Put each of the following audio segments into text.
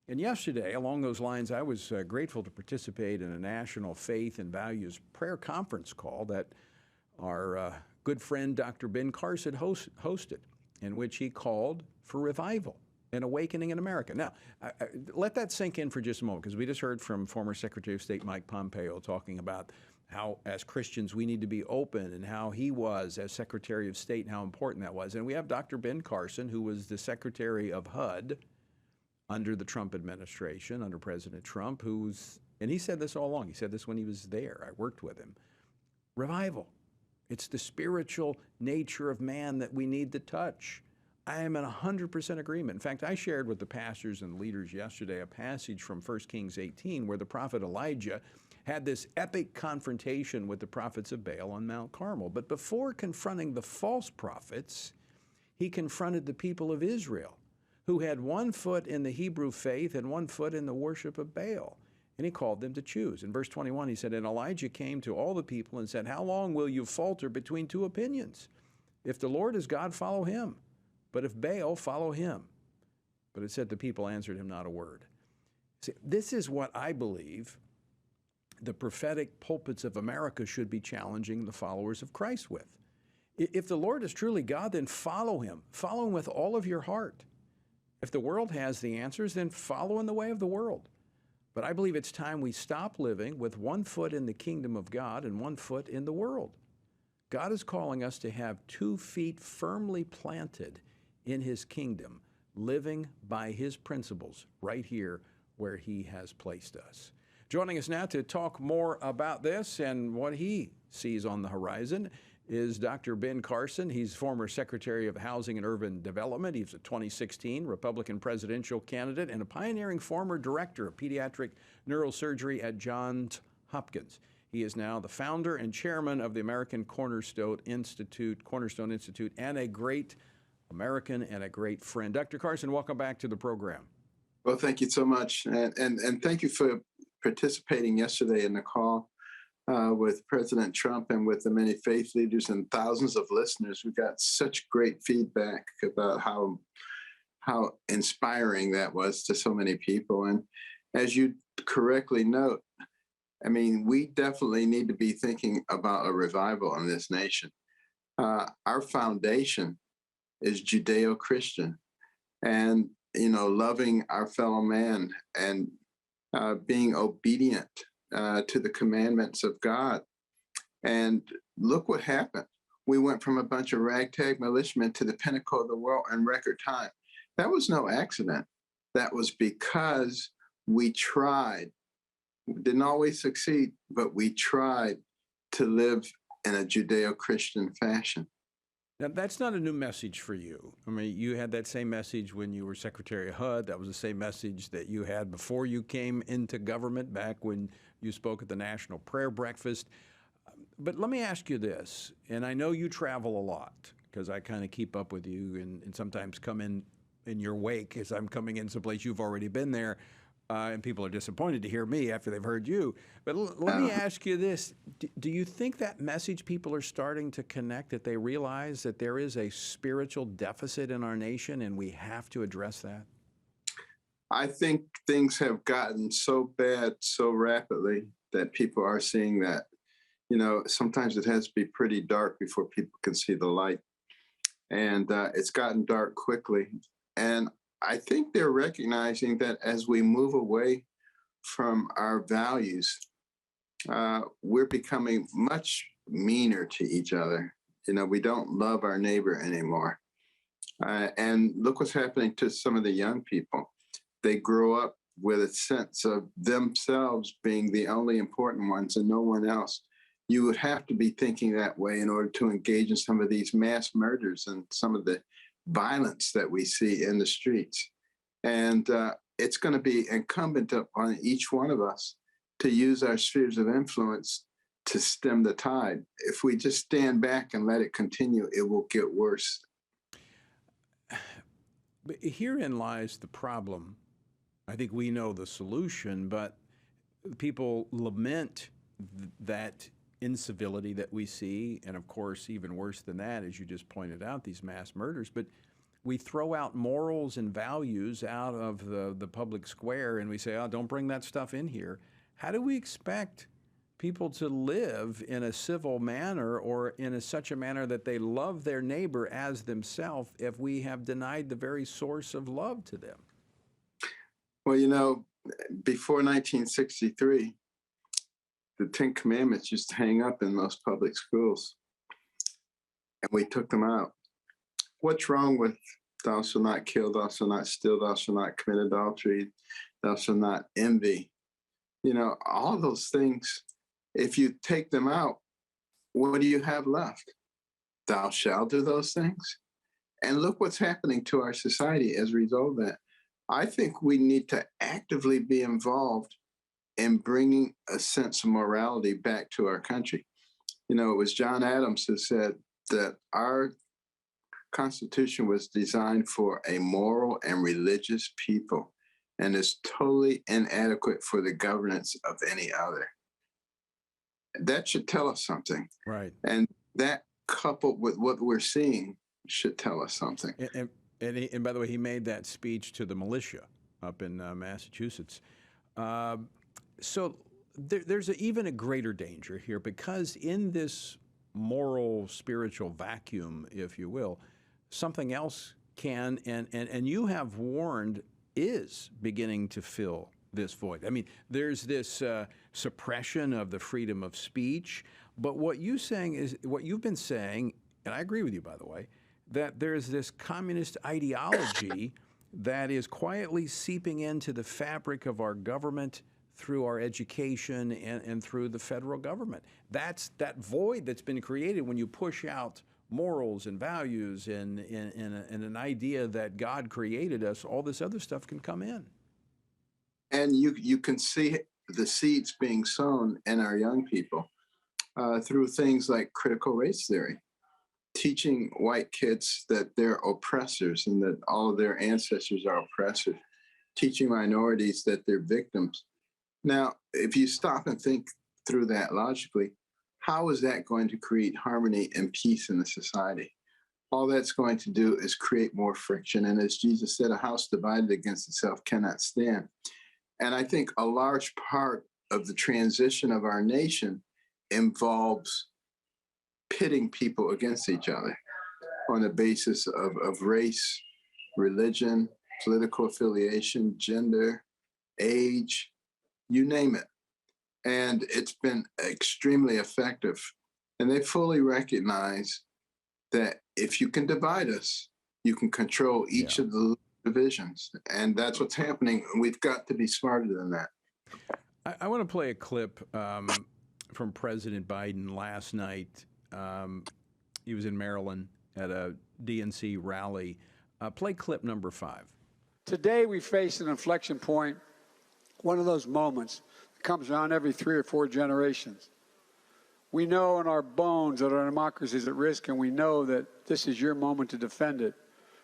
And yesterday, along those lines, I was grateful to participate in a national faith and values prayer conference call that our good friend Dr. Ben Carson hosted, in which he called for revival and awakening in America. Now, let that sink in for just a moment, because we just heard from former Secretary of State Mike Pompeo talking about how, as Christians, we need to be open, and how he was, as Secretary of State, and how important that was. And we have Dr. Ben Carson, who was the Secretary of HUD under the Trump administration, under President Trump, and he said this all along. He said this when he was there. I worked with him. Revival. It's the spiritual nature of man that we need to touch. I am in 100% agreement. In fact, I shared with the pastors and leaders yesterday a passage from 1 Kings 18 where the prophet Elijah had this epic confrontation with the prophets of Baal on Mount Carmel. But before confronting the false prophets, he confronted the people of Israel, who had one foot in the Hebrew faith and one foot in the worship of Baal. And he called them to choose. In verse 21, he said, "And Elijah came to all the people and said, 'How long will you falter between two opinions? If the Lord is God, follow him. But if Baal, follow him.' But it said the people answered him not a word." See, this is what I believe the prophetic pulpits of America should be challenging the followers of Christ with. If the Lord is truly God, then follow him. Follow him with all of your heart. If the world has the answers, then follow in the way of the world. But I believe it's time we stop living with one foot in the kingdom of God and one foot in the world. God is calling us to have 2 feet firmly planted in his kingdom, living by his principles right here where he has placed us. Joining us now to talk more about this and what he sees on the horizon is Dr. Ben Carson. He's former Secretary of Housing and Urban Development. He's a 2016 Republican presidential candidate and a pioneering former director of pediatric neurosurgery at Johns Hopkins. He is now the founder and chairman of the American Cornerstone Institute, and a great American and a great friend. Dr. Carson, welcome back to the program. Well, thank you so much. And thank you for participating yesterday in the call with President Trump and with the many faith leaders and thousands of listeners. We got such great feedback about how inspiring that was to so many people. And as you correctly note, I mean, we definitely need to be thinking about a revival in this nation. Our foundation is Judeo-Christian, and loving our fellow man and being obedient to the commandments of God. And look what happened. We went from a bunch of ragtag militiamen to the pinnacle of the world in record time. That was no accident. That was because we tried. We didn't always succeed, but we tried to live in a Judeo-Christian fashion. Now, that's not a new message for you. I mean, you had that same message when you were Secretary of HUD. That was the same message that you had before you came into government, back when you spoke at the National Prayer Breakfast. But let me ask you this, and I know you travel a lot, because I kind of keep up with you and sometimes come in your wake as I'm coming in someplace you've already been there. And people are disappointed to hear me after they've heard you. But let me ask you this. Do you think that message people are starting to connect, that they realize that there is a spiritual deficit in our nation and we have to address that? I think things have gotten so bad so rapidly that people are seeing that. Sometimes it has to be pretty dark before people can see the light. And it's gotten dark quickly. And I think they're recognizing that as we move away from our values, we're becoming much meaner to each other. We don't love our neighbor anymore. And look what's happening to some of the young people. They grow up with a sense of themselves being the only important ones and no one else. You would have to be thinking that way in order to engage in some of these mass murders and some of the violence that we see in the streets. And it's going to be incumbent upon each one of us to use our spheres of influence to stem the tide. If we just stand back and let it continue, it will get worse. But herein lies the problem. I think we know the solution, but people lament that incivility that we see, and of course, even worse than that, as you just pointed out, these mass murders. But we throw out morals and values out of the public square and we say, oh, don't bring that stuff in here. How do we expect people to live in a civil manner or in such a manner that they love their neighbor as themselves if we have denied the very source of love to them? Well, you know, before 1963, the Ten Commandments used to hang up in most public schools, and we took them out. What's wrong with thou shalt not kill, thou shalt not steal, thou shalt not commit adultery, thou shalt not envy? You know, all those things, if you take them out, what do you have left? Thou shalt do those things. And look what's happening to our society as a result of that. I think we need to actively be involved in bringing a sense of morality back to our country. You know, it was John Adams who said that our Constitution was designed for a moral and religious people and is totally inadequate for the governance of any other. That should tell us something. Right. And that, coupled with what we're seeing, should tell us something. And by the way, he made that speech to the militia up in Massachusetts. So there's even a greater danger here, because in this moral, spiritual vacuum, if you will, something else can, and you have warned, is beginning to fill this void. I mean, there's this suppression of the freedom of speech, but what you've been saying, and I agree with you, by the way, that there's this communist ideology that is quietly seeping into the fabric of our government through our education and through the federal government. That's that void that's been created when you push out morals and values and an idea that God created us. All this other stuff can come in. And you can see the seeds being sown in our young people through things like critical race theory, teaching white kids that they're oppressors and that all of their ancestors are oppressors, teaching minorities that they're victims. Now, if you stop and think through that logically, how is that going to create harmony and peace in the society? All that's going to do is create more friction. And as Jesus said, a house divided against itself cannot stand. And I think a large part of the transition of our nation involves pitting people against each other on the basis of race, religion, political affiliation, gender, age, you name it. And it's been extremely effective. And they fully recognize that if you can divide us, you can control each of the divisions. And that's what's happening. We've got to be smarter than that. I want to play a clip from President Biden last night. He was in Maryland at a DNC rally. Play clip number 5. Today we face an inflection point, one of those moments that comes around every 3 or 4 generations. We know in our bones that our democracy is at risk, and we know that this is your moment to defend it,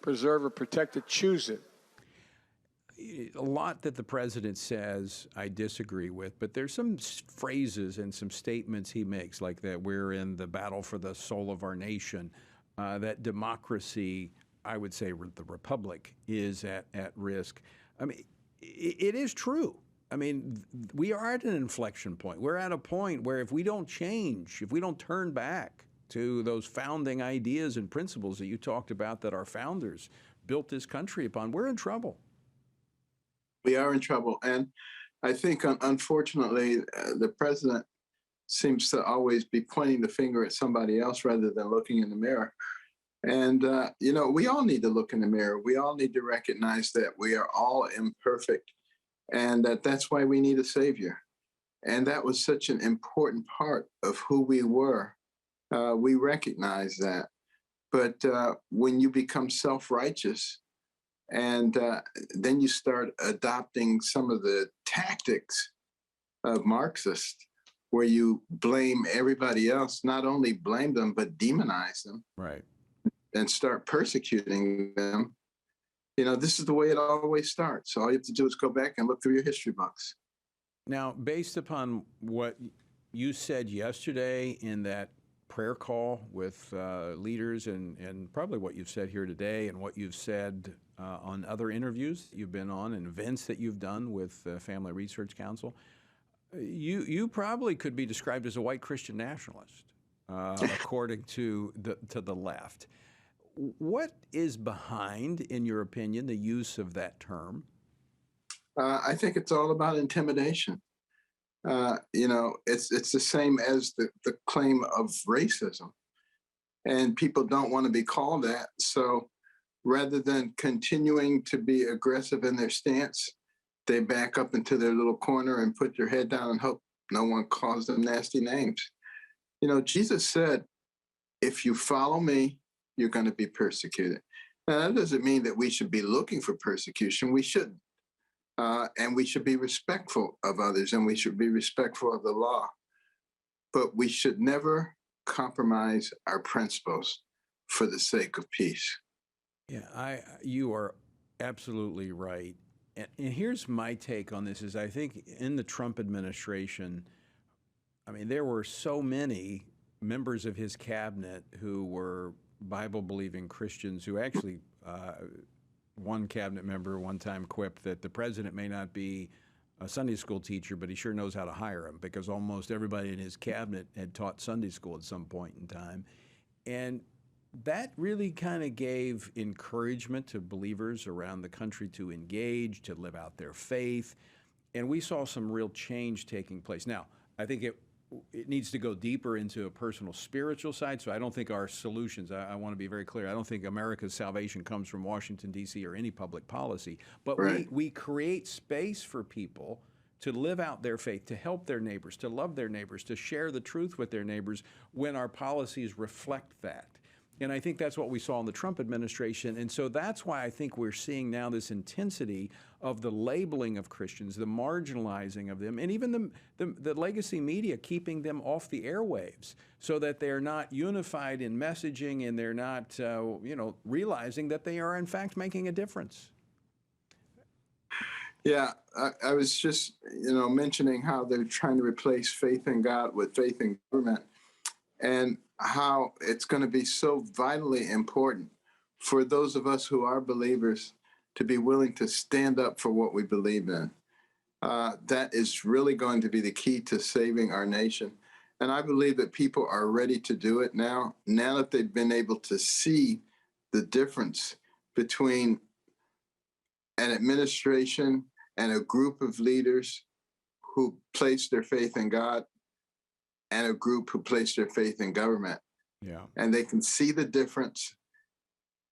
preserve it, protect it, choose it. A lot that the president says I disagree with, but there's some phrases and some statements he makes, like that we're in the battle for the soul of our nation, that democracy, I would say the republic, is at risk. I mean, it is true. I mean, we are at an inflection point. We're at a point where if we don't change, if we don't turn back to those founding ideas and principles that you talked about that our founders built this country upon, we're in trouble. We are in trouble. And I think, unfortunately, the president seems to always be pointing the finger at somebody else rather than looking in the mirror. And, you know, we all need to look in the mirror. We all need to recognize that we are all imperfect and that's why we need a savior. And that was such an important part of who we were. We recognize that. But when you become self-righteous, and then you start adopting some of the tactics of Marxists, where you blame everybody else, not only blame them, but demonize them. Right. And start persecuting them. You know, this is the way it always starts. So all you have to do is go back and look through your history books. Now, based upon what you said yesterday in that prayer call with leaders, and probably what you've said here today and what you've said on other interviews that you've been on and events that you've done with Family Research Council, you probably could be described as a white Christian nationalist, according to the left. What is behind, in your opinion, the use of that term? I think it's all about intimidation. It's the same as the claim of racism. And people don't want to be called that. So rather than continuing to be aggressive in their stance, they back up into their little corner and put their head down and hope no one calls them nasty names. Jesus said, if you follow me, you're going to be persecuted. Now, that doesn't mean that we should be looking for persecution. We shouldn't. And we should be respectful of others, and we should be respectful of the law. But we should never compromise our principles for the sake of peace. Yeah, you are absolutely right. And here's my take on this: is I think in the Trump administration, I mean, there were so many members of his cabinet who were Bible-believing Christians who actually. One cabinet member one time quipped that the president may not be a Sunday school teacher, but he sure knows how to hire him, because almost everybody in his cabinet had taught Sunday school at some point in time. And that really kind of gave encouragement to believers around the country to engage, to live out their faith. And we saw some real change taking place. Now, I think it needs to go deeper into a personal spiritual side. So I don't think our solutions, I want to be very clear, I don't think America's salvation comes from Washington, D.C. or any public policy. But right. we create space for people to live out their faith, to help their neighbors, to love their neighbors, to share the truth with their neighbors when our policies reflect that. And I think that's what we saw in the Trump administration. And so that's why I think we're seeing now this intensity of the labeling of Christians, the marginalizing of them, and even the legacy media keeping them off the airwaves so that they're not unified in messaging, and they're not, realizing that they are in fact making a difference. Yeah, I was just, mentioning how they're trying to replace faith in God with faith in government, and how it's going to be so vitally important for those of us who are believers to be willing to stand up for what we believe in. That is really going to be the key to saving our nation. And I believe that people are ready to do it now that they've been able to see the difference between an administration and a group of leaders who place their faith in God and a group who place their faith in government. Yeah. And they can see the difference,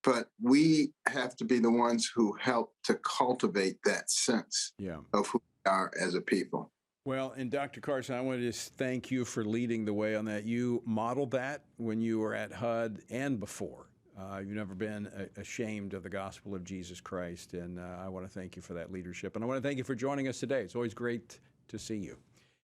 but we have to be the ones who help to cultivate that sense of who we are as a people. Well, and Dr. Carson, I want to just thank you for leading the way on that. You modeled that when you were at HUD and before. You've never been ashamed of the gospel of Jesus Christ, and I want to thank you for that leadership. And I want to thank you for joining us today. It's always great to see you.